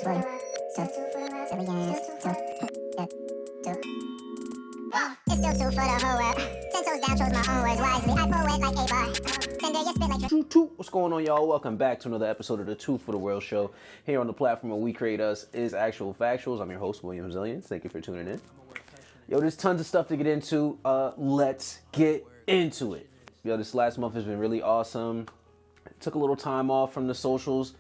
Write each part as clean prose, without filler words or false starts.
Zillions, it's still two for the whole world. 10 toes down, chose my own words wisely. I poet like a bar. Send you spit like Toot. What's going on, y'all? Welcome back to another episode of the Two for the World Show. Here on the platform where we create us is Actual Factuals. I'm your host, William Zillions. Thank you for tuning in. Yo, there's tons of stuff to get into. Let's get into it. Yo, this last month has been really awesome. Took a little time off from the socials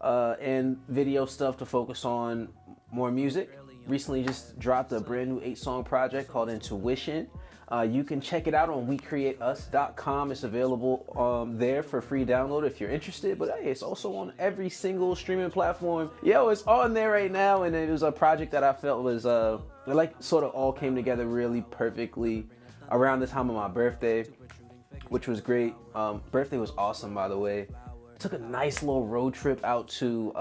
and video stuff to focus on more music. Recently just dropped a brand new 8-song project called Intuition. You can check it out on wecreateus.com. It's available there for free download if you're interested. But hey, it's also on every single streaming platform. Yo, it's on there right now, and it was a project that I felt was it like sort of all came together really perfectly around the time of my birthday, which was great. Birthday was awesome, by the way. Took a nice little road trip out to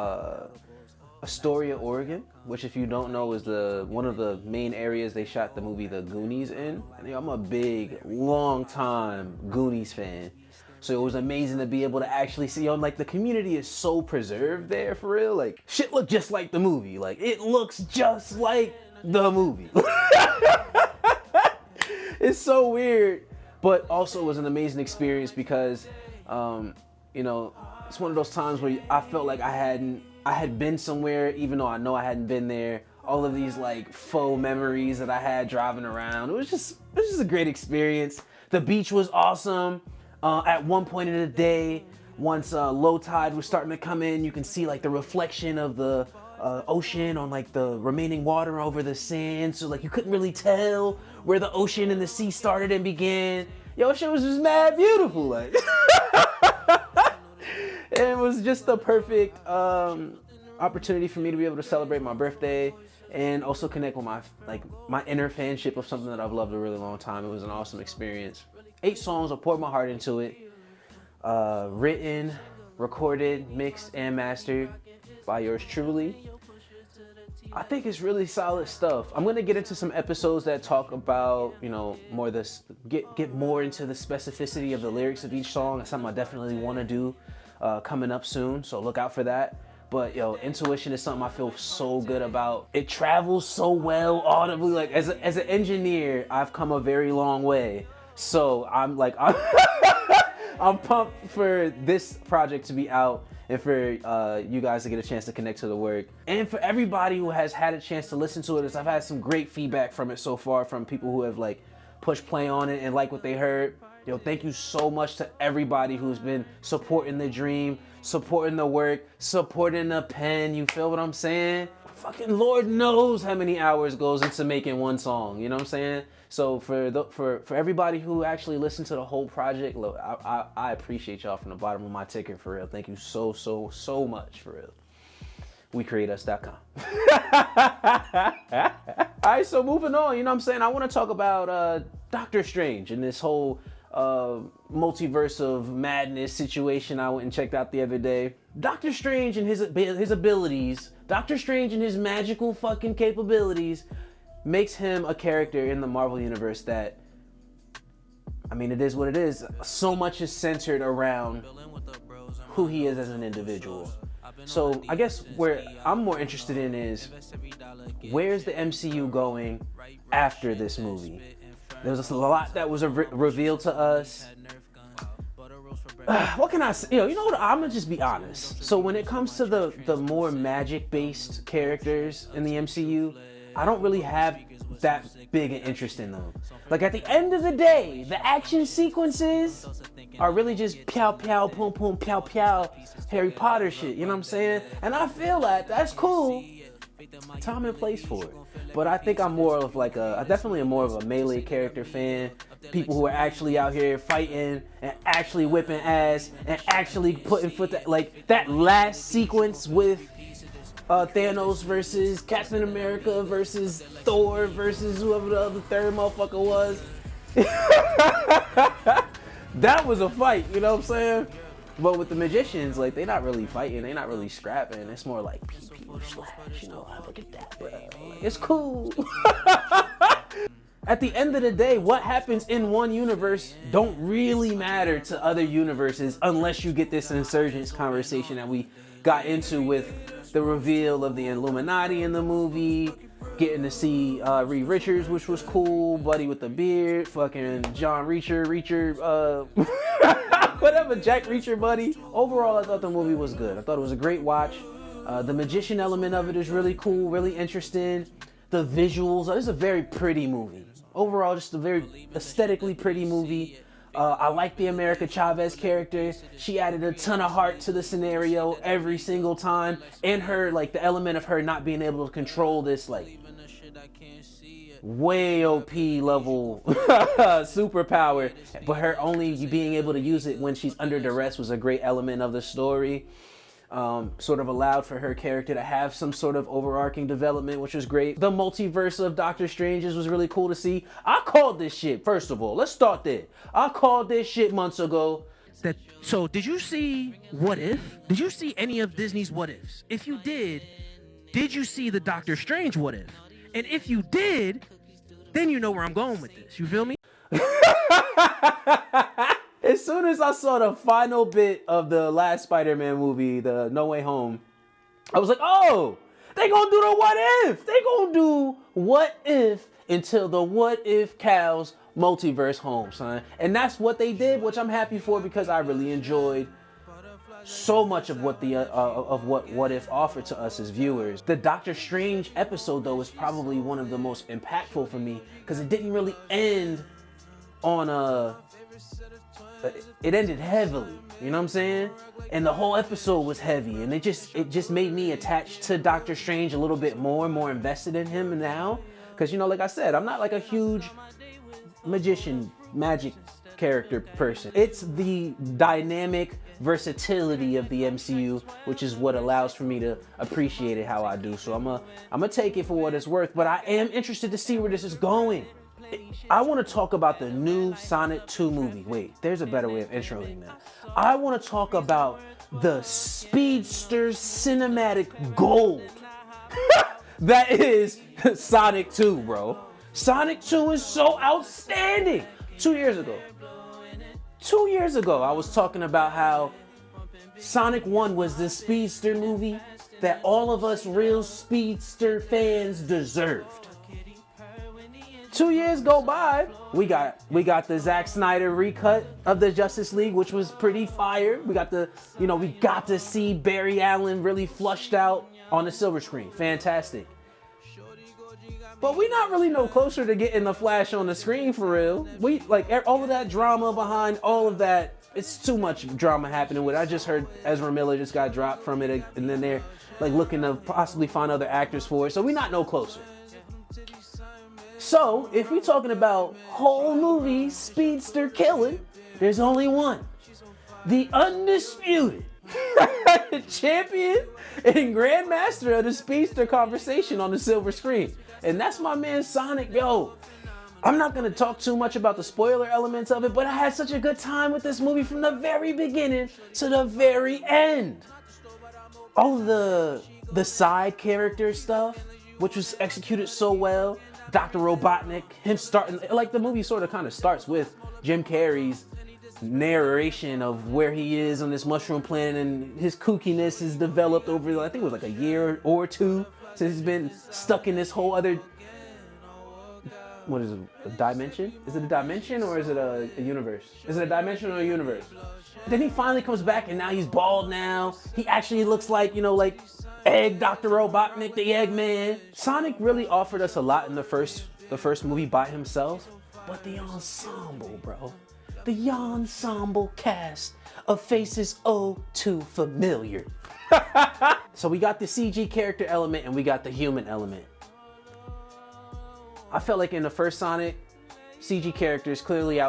Astoria, Oregon, which, if you don't know, is one of the main areas they shot the movie The Goonies in. And I'm a big, long time Goonies fan, so it was amazing to be able to actually see. Like, the community is so preserved there, for real. Like, shit looked just like the movie. Like, it looks just like the movie. It's so weird, but also it was an amazing experience because, you know, it's one of those times where I felt like I had been somewhere, even though I know I hadn't been there. All of these like faux memories that I had driving around. It was just a great experience. The beach was awesome. At one point in the day, once low tide was starting to come in, you can see like the reflection of the ocean on like the remaining water over the sand. So like you couldn't really tell where the ocean and the sea started and began. Yo, shit was just mad beautiful. Like. And it was just the perfect opportunity for me to be able to celebrate my birthday and also connect with my inner fanship of something that I've loved a really long time. It was an awesome experience. 8 songs, I poured my heart into it. Written, recorded, mixed, and mastered by yours truly. I think it's really solid stuff. I'm gonna get into some episodes that talk about, you know, more this, get more into the specificity of the lyrics of each song. That's something I definitely want to do. Coming up soon, so look out for that. But yo, Intuition is something I feel so good about. It travels so well audibly. Like as an engineer, I've come a very long way. So I'm I'm pumped for this project to be out and for you guys to get a chance to connect to the work. And for everybody who has had a chance to listen to it, as I've had some great feedback from it so far from people who have like pushed play on it and like what they heard. Yo, thank you so much to everybody who's been supporting the dream, supporting the work, supporting the pen. You feel what I'm saying? Fucking Lord knows how many hours goes into making one song. You know what I'm saying? So for everybody who actually listened to the whole project, look, I appreciate y'all from the bottom of my ticket, for real. Thank you so much, for real. WeCreateUs.com. All right, so moving on. You know what I'm saying? I want to talk about Doctor Strange and this whole multiverse of madness situation I went and checked out the other day. Doctor Strange and his abilities, Doctor Strange and his magical fucking capabilities makes him a character in the Marvel universe that, I mean, it is what it is. So much is centered around who he is as an individual. So I guess where I'm more interested in is, where's the MCU going after this movie? There was a lot that was revealed to us. What can I say? You know what? I'm gonna just be honest. So when it comes to the more magic-based characters in the MCU, I don't really have that big an interest in them. Like, at the end of the day, the action sequences are really just pow pow, pum pum, pow pow, Harry Potter shit. You know what I'm saying? And I feel like that's cool. Time and place for it. But I think I'm more of like I definitely am more of a melee character fan. People who are actually out here fighting and actually whipping ass and actually putting foot like that last sequence with Thanos versus Captain America versus Thor versus whoever the other third motherfucker was. That was a fight, you know what I'm saying? But with the magicians, like, they're not really fighting, they're not really scrapping. It's more like pee slash, you know, look at that, bro. Like, it's cool. At the end of the day, what happens in one universe don't really matter to other universes unless you get this insurgents conversation that we got into with the reveal of the Illuminati in the movie, getting to see Reed Richards, which was cool, Buddy with the beard, fucking John Reacher, whatever, Jack Reacher Buddy. Overall, I thought the movie was good. I thought it was a great watch. The magician element of it is really cool, really interesting. The visuals, it's a very pretty movie. Overall, just a very aesthetically pretty movie. I like the America Chavez character. She added a ton of heart to the scenario every single time. And her, like, the element of her not being able to control this, like, way OP level superpower, but her only being able to use it when she's under duress was a great element of the story. Sort of allowed for her character to have some sort of overarching development, which was great. The multiverse of Doctor Strange's was really cool to see. I called this shit, first of all. Let's start there. I called this shit months ago. So did you see What If? Did you see any of Disney's What Ifs? If you did you see the Doctor Strange What If? And if you did, then you know where I'm going with this. You feel me? As soon as I saw the final bit of the last Spider-Man movie, the No Way Home, I was like, oh, they gonna do the What If. They gonna do What If until the What If cows multiverse home, son. And that's what they did, which I'm happy for because I really enjoyed so much of what What If offered to us as viewers. The Doctor Strange episode, though, is probably one of the most impactful for me because it didn't really end on it ended heavily, you know what I'm saying? And the whole episode was heavy, and it just made me attached to Doctor Strange a little bit more invested in him now. Because, you know, like I said, I'm not like a huge magic character person. It's the dynamic versatility of the MCU, which is what allows for me to appreciate it how I do. So I'm gonna take it for what it's worth, but I am interested to see where this is going. I want to talk about the new Sonic 2 movie. Wait, there's a better way of introing that. I want to talk about the Speedsters cinematic gold that is Sonic 2, bro. Sonic 2 is so outstanding. 2 years ago, I was talking about how Sonic 1 was the Speedster movie that all of us real Speedster fans deserved. 2 years go by, we got the Zack Snyder recut of the Justice League, which was pretty fire. We got to see Barry Allen really flushed out on the silver screen. Fantastic. But we not really no closer to getting the Flash on the screen for real. We like all of that drama behind all of that. It's too much drama happening with it. I just heard Ezra Miller just got dropped from it, and then they're like looking to possibly find other actors for it. So we not no closer. So if we talking about whole movie Speedster killing, there's only one. The undisputed champion and grandmaster of the Speedster conversation on the silver screen. And that's my man Sonic. Yo, I'm not going to talk too much about the spoiler elements of it, but I had such a good time with this movie from the very beginning to the very end. All of the side character stuff, which was executed so well. Dr. Robotnik, him starting, like the movie sort of kind of starts with Jim Carrey's narration of where he is on this mushroom planet, and his kookiness has developed over, I think it was like a year or two since he's been stuck in this whole other, what is it, a dimension? Is it a dimension or is it a universe? Is it a dimension or a universe? Then he finally comes back and now he's bald now. He actually looks like, like Egg Dr. Robotnik, the Eggman. Sonic really offered us a lot in the first movie by himself, but the ensemble, bro. The ensemble cast of faces oh too familiar. So we got the CG character element and we got the human element. I felt like in the first Sonic, CG characters clearly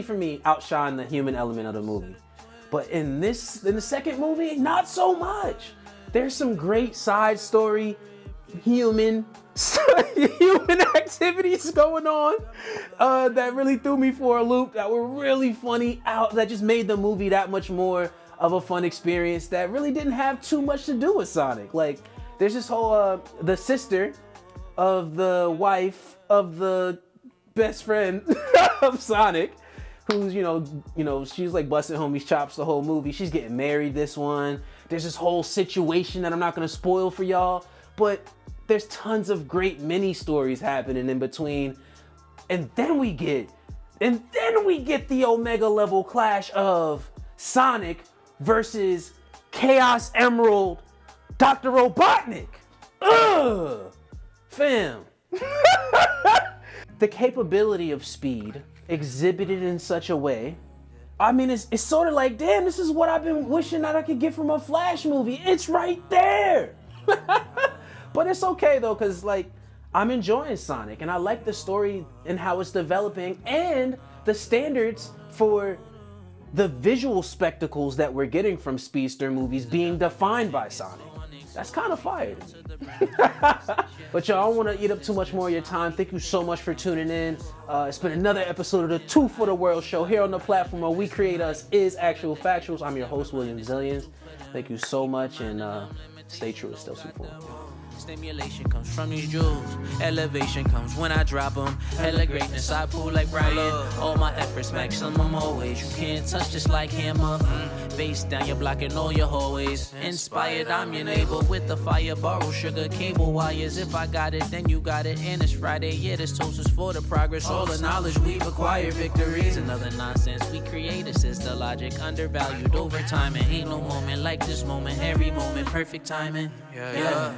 for me, outshine the human element of the movie. But in the second movie, not so much. There's some great side story, human activities going on that really threw me for a loop, that were really funny, that just made the movie that much more of a fun experience that really didn't have too much to do with Sonic. Like, there's this whole, the sister of the wife of the best friend of Sonic, who's, she's like busting homies chops the whole movie. She's getting married this one. there's this whole situation that I'm not gonna spoil for y'all, but there's tons of great mini stories happening in between. And then we get the Omega level clash of Sonic versus Chaos Emerald Dr. Robotnik. Ugh, fam. The capability of Speed exhibited in such a way, I mean, it's sort of like, damn, this is what I've been wishing that I could get from a Flash movie. It's right there. But it's okay though, cause like, I'm enjoying Sonic and I like the story and how it's developing and the standards for the visual spectacles that we're getting from Speedster movies being defined by Sonic. That's kind of fire. But y'all, I don't want to eat up too much more of your time. Thank you so much for tuning in. It's been another episode of the Two for the World show here on the platform where we create us is Actual Factuals. I'm your host, William Zillions. Thank you so much, and stay true. It's still super. Stimulation comes from these jewels. Elevation comes when I drop them. Hella greatness, I pull like Brian. All my efforts, maximum always. You can't touch this like hammer. Face down, you're blocking all your hallways. Inspired, I'm your neighbor with the fire. Borrow sugar cable wires. If I got it, then you got it. And it's Friday, yeah, this toast is for the progress. All the knowledge we've acquired, victories. Another nonsense we create. This is the logic undervalued over time. And ain't no moment like this moment. Every moment, perfect timing. Yeah.